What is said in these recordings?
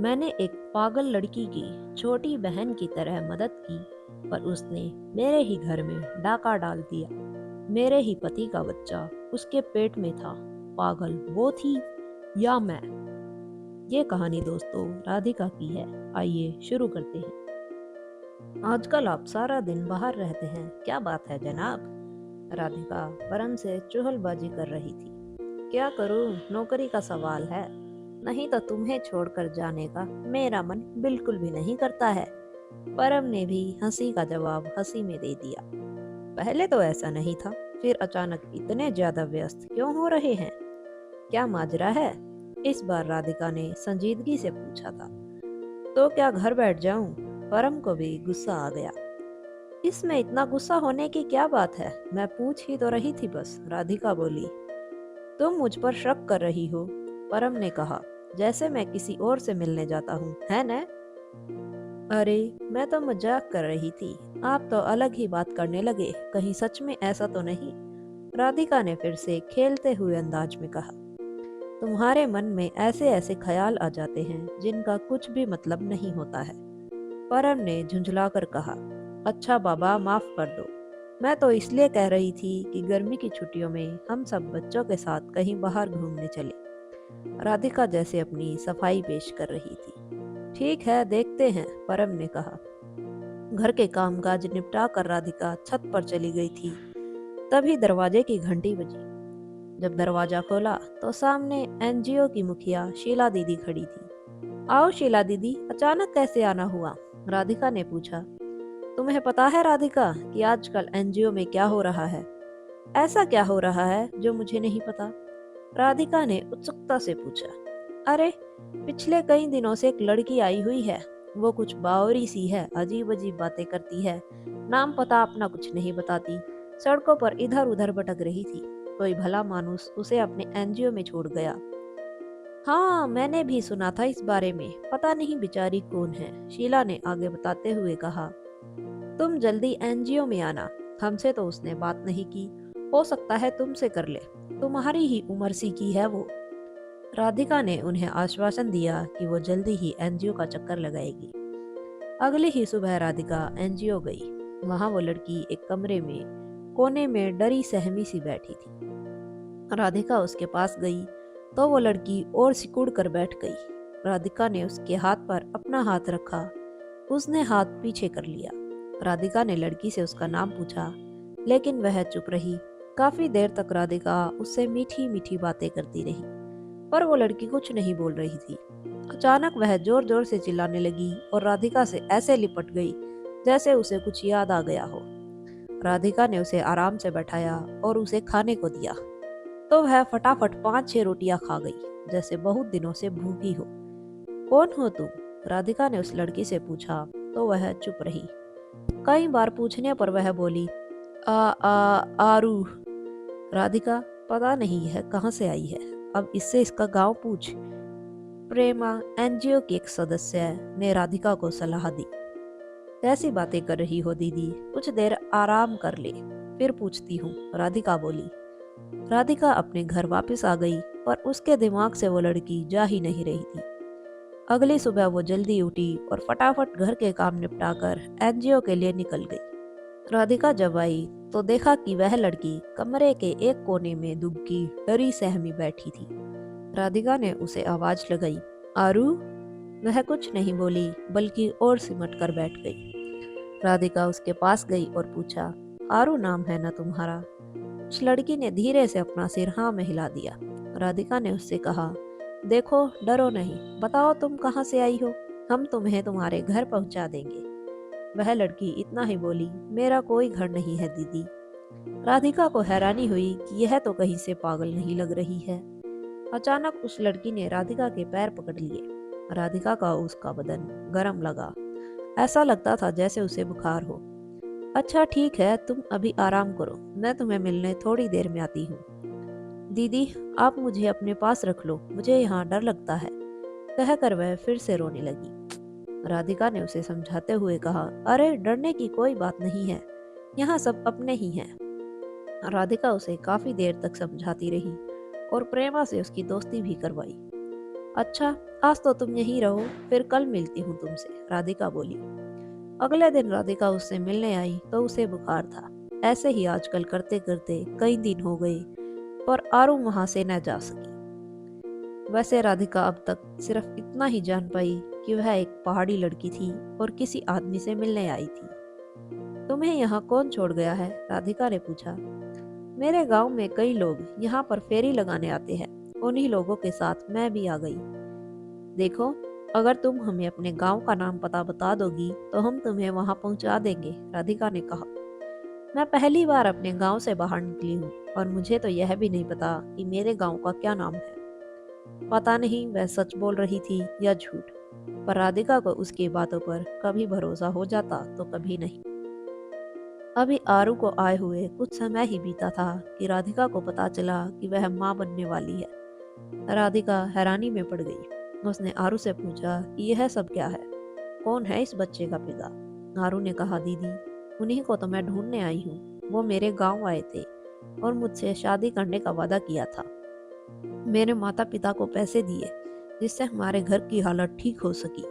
मैंने एक पागल लड़की की छोटी बहन की तरह मदद की, पर उसने मेरे ही घर में डाका डाल दिया। मेरे ही पति का बच्चा उसके पेट में था। पागल वो थी या मैं? ये कहानी दोस्तों राधिका की है। आइए शुरू करते हैं। आजकल आप सारा दिन बाहर रहते हैं, क्या बात है जनाब? राधिका परम से चुहलबाजी कर रही थी। क्या करूं, नौकरी का सवाल है। नहीं तो तुम्हें छोड़कर जाने का मेरा मन बिल्कुल भी नहीं करता है। परम ने भी हंसी का जवाब हंसी में दे दिया। पहले तो ऐसा नहीं था, फिर अचानक इतने ज्यादा व्यस्त क्यों हो रहे हैं? क्या माजरा है? इस बार राधिका ने संजीदगी से पूछा था। तो क्या घर बैठ जाऊं? परम को भी गुस्सा आ गया। इसमें इतना गुस्सा होने की क्या बात है? मैं पूछ ही तो रही थी बस, राधिका बोली। तुम मुझ पर शक कर रही हो, परम ने कहा, जैसे मैं किसी और से मिलने जाता हूँ, है न? अरे, मैं तो मजाक कर रही थी। आप तो अलग ही बात करने लगे, कहीं सच में ऐसा तो नहीं? राधिका ने फिर से खेलते हुए अंदाज में कहा। तुम्हारे मन में ऐसे ऐसे ख्याल आ जाते हैं जिनका कुछ भी मतलब नहीं होता है। परम ने झुंझलाकर कहा। अच्छा बाबा, माफ कर दो। मैं तो इसलिए कह रही थी कि गर्मी की छुट्टियों में हम सब बच्चों के साथ कहीं बाहर घूमने चले। राधिका जैसे अपनी सफाई पेश कर रही थी। ठीक है, देखते हैं, परम ने कहा। घर के कामकाज निपटा कर राधिका छत पर चली गई थी। तभी दरवाजे की घंटी बजी। जब दरवाजा खोला तो सामने एनजीओ की मुखिया शीला दीदी खड़ी थी। आओ शीला दीदी, अचानक कैसे आना हुआ? राधिका ने पूछा। तुम्हें पता है राधिका कि आजकल एनजीओ में क्या हो रहा है? ऐसा क्या हो रहा है जो मुझे नहीं पता? राधिका ने उत्सुकता से पूछा। अरे, पिछले कई दिनों से एक लड़की आई हुई है। वो कुछ बावरी सी है, अजीब अजीब बातें करती है, नाम पता अपना कुछ नहीं बताती। सड़कों पर इधर उधर भटक रही थी। कोई भला मानुस उसे अपने एनजीओ में छोड़ गया। हाँ, मैंने भी सुना था इस बारे में। पता नहीं बेचारी कौन है, शीला ने आगे बताते हुए कहा। तुम जल्दी एनजीओ में आना। हमसे तो उसने बात नहीं की, हो सकता है तुमसे कर ले। तुम्हारी ही उम्र सी की है वो। राधिका ने उन्हें आश्वासन दिया कि वो जल्दी ही एनजीओ का चक्कर लगाएगी। अगली ही सुबह राधिका एनजीओ गई। वहां वो लड़की एक कमरे में कोने में डरी सहमी सी बैठी थी। राधिका उसके पास गई तो वो लड़की और सिकुड़ कर बैठ गई। राधिका ने उसके हाथ पर अपना हाथ रखा। उसने हाथ पीछे कर लिया। राधिका ने लड़की से उसका नाम पूछा, लेकिन वह चुप रही। काफी देर तक राधिका उससे मीठी मीठी बातें करती रही, पर वो लड़की कुछ नहीं बोल रही थी। अचानक वह जोर जोर से चिल्लाने लगी और राधिका से ऐसे लिपट गई जैसे उसे कुछ याद आ गया हो। राधिका ने उसे आराम से बैठाया और उसे खाने को दिया, तो वह फटाफट 5-6 रोटियां खा गई, जैसे बहुत दिनों से भूखी हो। कौन हो तुम? राधिका ने उस लड़की से पूछा, तो वह चुप रही। कई बार पूछने पर वह बोली, आ आ आरू। राधिका, पता नहीं है कहाँ से आई है, अब इससे इसका गांव पूछ। प्रेमा, एनजीओ की एक सदस्य ने राधिका को सलाह दी। कैसी बातें कर रही हो दीदी, कुछ देर आराम कर ले, फिर पूछती हूँ, राधिका बोली। राधिका अपने घर वापस आ गई, पर उसके दिमाग से वो लड़की जा ही नहीं रही थी। अगली सुबह वो जल्दी उठी और फटाफट घर के काम निपटाकर एनजीओ के लिए निकल गई। राधिका जब आई तो देखा कि वह लड़की कमरे के एक कोने में दुबकी डरी सहमी बैठी थी। राधिका ने उसे आवाज लगाई, आरू। वह कुछ नहीं बोली, बल्कि और सिमट कर बैठ गई। राधिका उसके पास गई और पूछा, आरू नाम है ना तुम्हारा? उस लड़की ने धीरे से अपना सिर हाँ में हिला दिया। राधिका ने उससे कहा, देखो, डरो नहीं, बताओ तुम कहाँ से आई हो, हम तुम्हें तुम्हारे घर पहुंचा देंगे। वह लड़की इतना ही बोली, मेरा कोई घर नहीं है दीदी। राधिका को हैरानी हुई कि यह तो कहीं से पागल नहीं लग रही है। अचानक उस लड़की ने राधिका के पैर पकड़ लिए। राधिका का उसका बदन गर्म लगा। ऐसा लगता था जैसे उसे बुखार हो। अच्छा ठीक है, तुम अभी आराम करो, मैं तुम्हें मिलने थोड़ी देर में आती हूँ। दीदी, आप मुझे अपने पास रख लो, मुझे यहाँ डर लगता है, कहकर वह फिर से रोने लगी। राधिका ने उसे समझाते हुए कहा, अरे डरने की कोई बात नहीं है, यहाँ सब अपने ही हैं। राधिका उसे काफी देर तक समझाती रही और प्रेमा से उसकी दोस्ती भी करवाई। अच्छा, आज तो तुम यहीं रहो, फिर कल मिलती हूँ तुमसे, राधिका बोली। अगले दिन राधिका उससे मिलने आई तो उसे बुखार था। ऐसे ही आजकल करते करते कई दिन हो गए, पर आरू वहां से न जा सकी। वैसे राधिका अब तक सिर्फ इतना ही जान पाई कि वह एक पहाड़ी लड़की थी और किसी आदमी से मिलने आई थी। तुम्हें यहाँ कौन छोड़ गया है? राधिका ने पूछा। मेरे गांव में कई लोग यहाँ पर फेरी लगाने आते हैं, उन्हीं लोगों के साथ मैं भी आ गई। देखो, अगर तुम हमें अपने गांव का नाम पता बता दोगी तो हम तुम्हें वहां पहुंचा देंगे, राधिका ने कहा। मैं पहली बार अपने गांव से बाहर निकली हूँ और मुझे तो यह भी नहीं पता कि मेरे गांव का क्या नाम है। पता नहीं वह सच बोल रही थी या झूठ, पर राधिका को उसकी बातों पर कभी भरोसा हो जाता तो कभी नहीं। अभी आरू को आए हुए कुछ समय ही बीता था कि राधिका को पता चला कि वह माँ बनने वाली है। राधिका हैरानी में पड़ गई। उसने आरू से पूछा कि यह सब क्या है, कौन है इस बच्चे का पिता? आरू ने कहा, दीदी, उन्हीं को तो मैं ढूंढने आई हूँ। वो मेरे गांव आए थे और मुझसे शादी करने का वादा किया था। मेरे माता पिता को पैसे दिए जिससे हमारे घर की हालत ठीक हो सकी।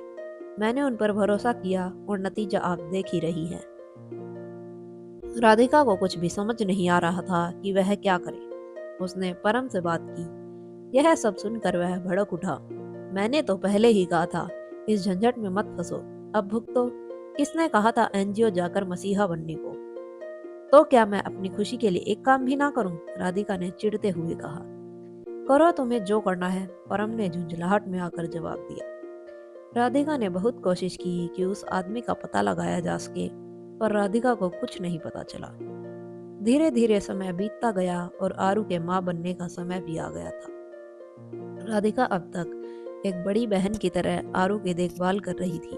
मैंने उन पर भरोसा किया और नतीजा आप देख ही रही हैं। राधिका को कुछ भी समझ नहीं आ रहा था कि वह क्या करे। उसने परम से बात की। यह सब सुनकर वह भड़क उठा। मैंने तो पहले ही कहा था, इस झंझट में मत फंसो, अब भुगतो। किसने कहा था एनजीओ जाकर मसीहा बनने को? तो क्या मैं अपनी खुशी के लिए एक काम भी ना करूं? राधिका ने चिढ़ते हुए कहा। करो तुम्हें जो करना है, परम ने झुंझलाहट में आकर जवाब दिया। राधिका ने बहुत कोशिश की कि उस आदमी का पता लगाया जा सके, पर राधिका को कुछ नहीं पता चला। धीरे धीरे समय बीतता गया और आरू के माँ बनने का समय भी आ गया था। राधिका अब तक एक बड़ी बहन की तरह आरू की देखभाल कर रही थी।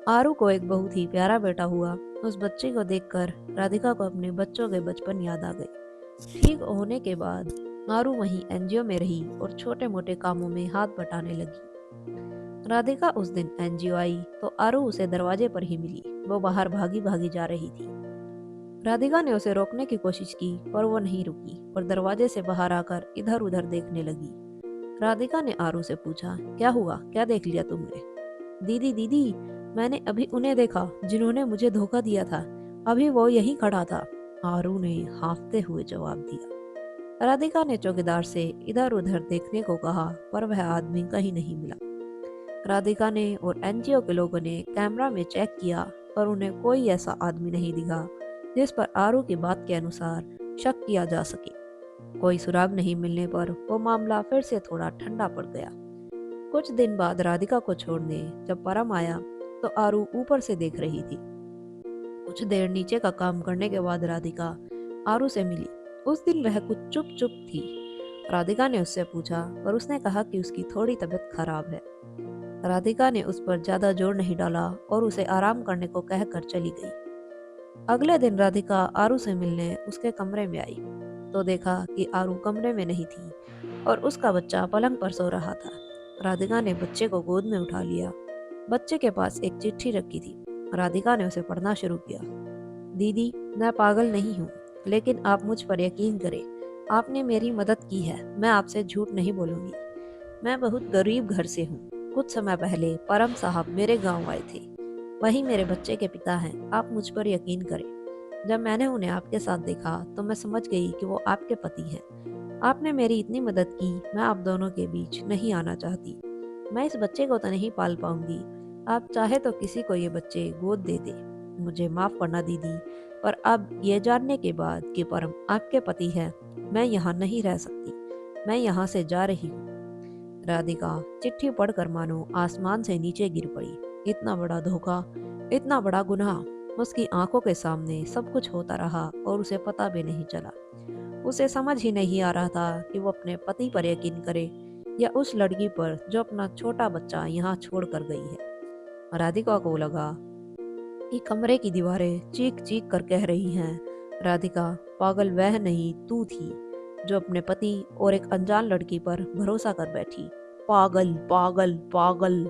आरू को एक बहुत ही प्यारा बेटा हुआ। उस बच्चे को देखकर राधिका को अपने बच्चों के बचपन याद आ गई। ठीक होने के बाद आरू वहीं एनजीओ में रही और छोटे मोटे कामों में हाथ बटाने लगी। राधिका उस दिन एनजीओ आई तो आरू उसे दरवाजे पर ही मिली। वो बाहर भागी भागी जा रही थी। राधिका ने उसे रोकने की कोशिश की पर वो नहीं रुकी और दरवाजे से बाहर आकर इधर उधर देखने लगी। राधिका ने आरू से पूछा, क्या हुआ, क्या देख लिया तुमने? दीदी दीदी, मैंने अभी उन्हें देखा जिन्होंने मुझे धोखा दिया था। अभी वो यहीं खड़ा था, आरू ने हांफते हुए जवाब दिया। राधिका ने चौकीदार से इधर उधर देखने को कहा पर वह आदमी कहीं नहीं मिला। राधिका ने और एनजीओ के लोगों ने कैमरा में चेक किया पर उन्हें कोई ऐसा आदमी नहीं दिखा जिस पर आरू की बात के अनुसार शक किया जा सके। कोई सुराग नहीं मिलने पर वो मामला फिर से थोड़ा ठंडा पड़ गया। कुछ दिन बाद राधिका को छोड़ने जब परम आया तो आरू ऊपर से देख रही थी। कुछ देर नीचे का काम करने के बाद राधिका आरू से मिली। उस दिन वह कुछ चुप चुप थी। राधिका ने उससे पूछा पर उसने कहा कि उसकी थोड़ी तबीयत खराब है। राधिका ने उस पर ज्यादा जोर नहीं डाला और उसे आराम करने को कहकर चली गई। अगले दिन राधिका आरू से मिलने उसके कमरे में आई तो देखा कि आरू कमरे में नहीं थी और उसका बच्चा पलंग पर सो रहा था। राधिका ने बच्चे को गोद में उठा लिया। बच्चे के पास एक चिट्ठी रखी थी। राधिका ने उसे पढ़ना शुरू किया। दीदी, मैं पागल नहीं हूँ, लेकिन आप मुझ पर यकीन करें। आपने मेरी मदद की है, मैं आपसे झूठ नहीं बोलूंगी। मैं बहुत गरीब घर से हूँ। कुछ समय पहले परम साहब मेरे गांव आए थे। वही मेरे बच्चे के पिता हैं। आप मुझ पर यकीन करें। जब मैंने उन्हें आपके साथ देखा तो मैं समझ गई कि वो आपके पति हैं। आपने मेरी इतनी मदद की, मैं आप दोनों के बीच नहीं आना चाहती। मैं इस बच्चे को तो नहीं पाल पाऊंगी। आप चाहे तो किसी को ये बच्चे गोद दे दे। मुझे माफ करना दीदी, पर अब ये जानने के बाद कि परम आपके पति हैं, मैं यहाँ नहीं रह सकती। मैं यहाँ से जा रही हूँ। राधिका चिट्ठी पढ़कर मानो आसमान से नीचे गिर पड़ी। इतना बड़ा धोखा, इतना बड़ा गुनाह। उसकी आंखों के सामने सब कुछ होता रहा और उसे पता भी नहीं चला। उसे समझ ही नहीं आ रहा था कि वो अपने पति पर यकीन करे या उस लड़की पर जो अपना छोटा बच्चा यहाँ छोड़ कर गई है। राधिका को लगा कि कमरे की दीवारें चीख चीख कर कह रही हैं, राधिका, पागल वह नहीं तू थी जो अपने पति और एक अनजान लड़की पर भरोसा कर बैठी। पागल पागल पागल।